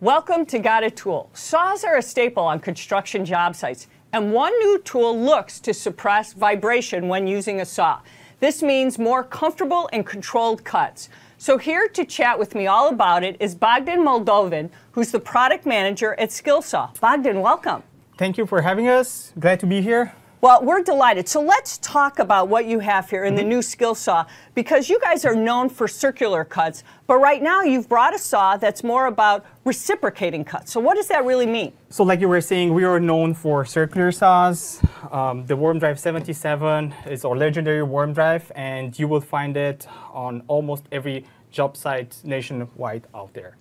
Welcome to Got a Tool. Saws are a staple on construction job sites, and one new tool looks to suppress vibration when using a saw. This means more comfortable and controlled cuts. So here to chat with me all about it is Bogdan Moldovan, who's the product manager at Skilsaw. Bogdan, welcome. Thank you for having us. Glad to be here. Well, we're delighted. So let's talk about what you have here in the new Skilsaw, because you guys are known for circular cuts, but right now you've brought a saw that's more about reciprocating cuts. So what does that really mean? So like you were saying, we are known for circular saws. The Worm Drive 77 is our legendary worm drive, and you will find it on almost every job site nationwide out there.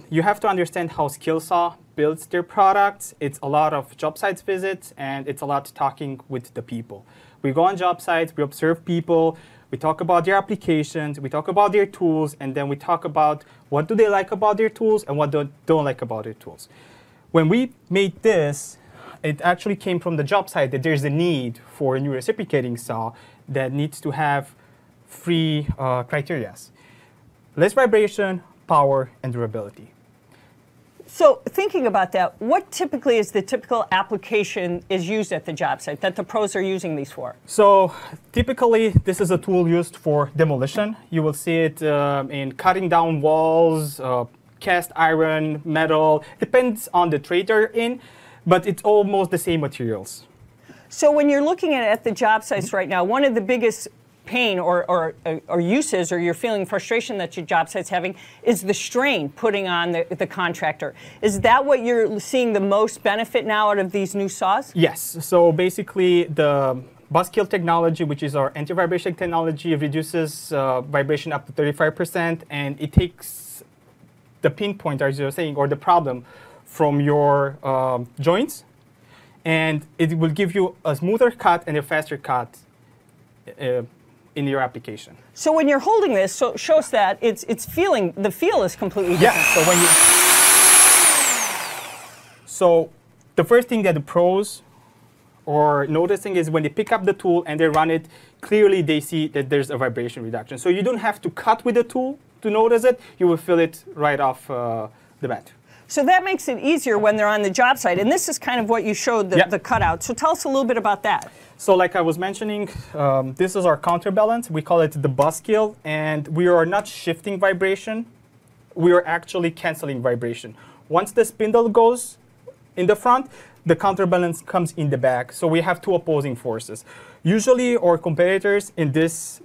You have to understand how Skilsaw builds their products. It's a lot of job sites visits, and it's a lot talking with the people. We go on job sites, we observe people, we talk about their applications, we talk about their tools, and then we talk about what do they like about their tools and what don't like about their tools. When we made this, it actually came from the job site that there's a need for a new reciprocating saw that needs to have three criteria: less vibration, power, and durability. So thinking about that, what typically is the typical application is used at the job site that the pros are using these for? So typically, this is a tool used for demolition. You will see it in cutting down walls, cast iron, metal. Depends on the trade they're in, but it's almost the same materials. So when you're looking at the job sites right now, one of the biggest pain or uses, or you're feeling frustration that your job site's having, is the strain putting on the contractor. Is that what you're seeing the most benefit now out of these new saws? Yes. So basically, the Buskill technology, which is our anti-vibration technology, reduces vibration up to 35%, and it takes the pinpoint, as you're saying, or the problem from your joints, and it will give you a smoother cut and a faster cut in your application. So when you're holding this, so it shows that it's feeling, the feel is completely different. Yeah. So when you, so the first thing that the pros are noticing is when they pick up the tool and they run it, clearly they see that there's a vibration reduction. So you don't have to cut with the tool to notice it. You will feel it right off the bat. So that makes it easier when they're on the job site. And this is kind of what you showed, the cutout. So tell us a little bit about that. So like I was mentioning, this is our counterbalance. We call it the Buskill, and we are not shifting vibration. We are actually canceling vibration. Once the spindle goes in the front, the counterbalance comes in the back. So we have two opposing forces. Usually our competitors in this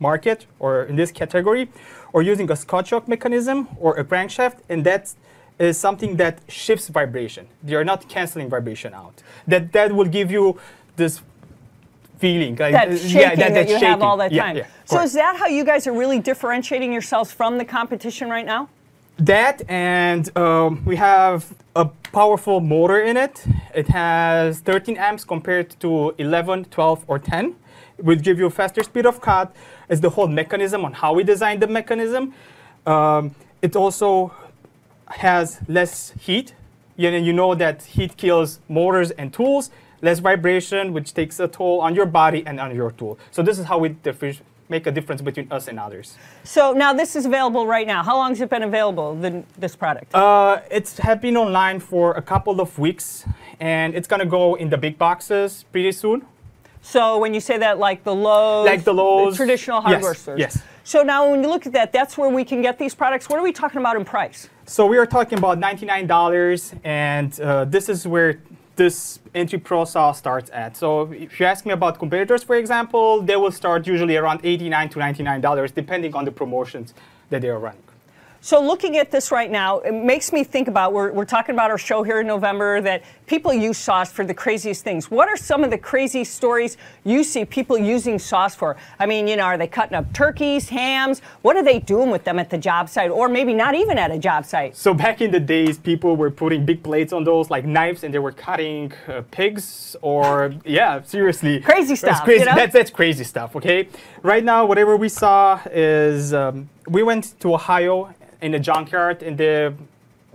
market or in this category are using a Scotch yoke mechanism or a crankshaft, and that is something that shifts vibration. They are not canceling vibration out. That will give you this feeling. That shaking that you have all the time. Yeah, so is that how you guys are really differentiating yourselves from the competition right now? That, and we have a powerful motor in it. It has 13 amps compared to 11, 12, or 10. It will give you a faster speed of cut. It's the whole mechanism on how we designed the mechanism. It also has less heat. You know that heat kills motors and tools. Less vibration, which takes a toll on your body and on your tool. So this is how we make a difference between us and others. So now this is available right now. How long has it been available, this product? It's been online for a couple of weeks, and it's going to go in the big boxes pretty soon. So when you say that, like the Lowe's, the traditional hardware stores. Yes. So now when you look at that, that's where we can get these products. What are we talking about in price? So we are talking about $99, and this is where this entry pro saw starts at. So if you ask me about competitors, for example, they will start usually around $89 to $99, depending on the promotions that they are running. So looking at this right now, it makes me think about, we're talking about our show here in November, that people use saws for the craziest things. What are some of the crazy stories you see people using saws for? I mean, you know, are they cutting up turkeys, hams? What are they doing with them at the job site, or maybe not even at a job site? So back in the days, people were putting big blades on those, like knives, and they were cutting pigs, or, yeah, seriously. Crazy stuff, that's crazy. You know? That's crazy stuff, okay? Right now, whatever we saw is, we went to Ohio in a junkyard, and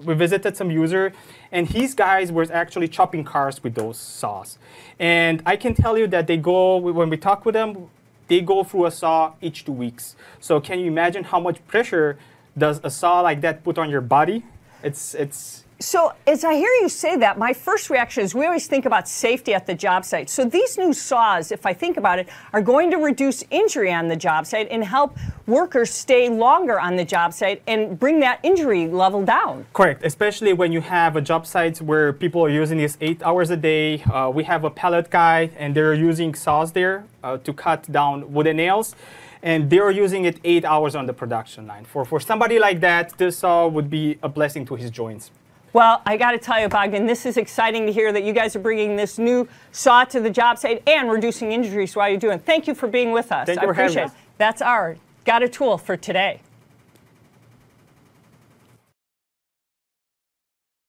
we visited some user, and these guys were actually chopping cars with those saws. And I can tell you that they go, when we talk with them, they go through a saw each 2 weeks. So can you imagine how much pressure does a saw like that put on your body? It's So as I hear you say that, my first reaction is we always think about safety at the job site. So these new saws, if I think about it, are going to reduce injury on the job site and help workers stay longer on the job site and bring that injury level down. correct, especially when you have a job site where people are using this 8 hours a day. We have a pallet guy, and they're using saws there to cut down wooden nails. And they're using it 8 hours on the production line. For somebody like that, this saw would be a blessing to his joints. Well, I got to tell you, Bogdan, this is exciting to hear that you guys are bringing this new saw to the job site and reducing injuries while you're doing it. Thank you for being with us. Thank you for I appreciate having it. us. That's our Got a Tool for today.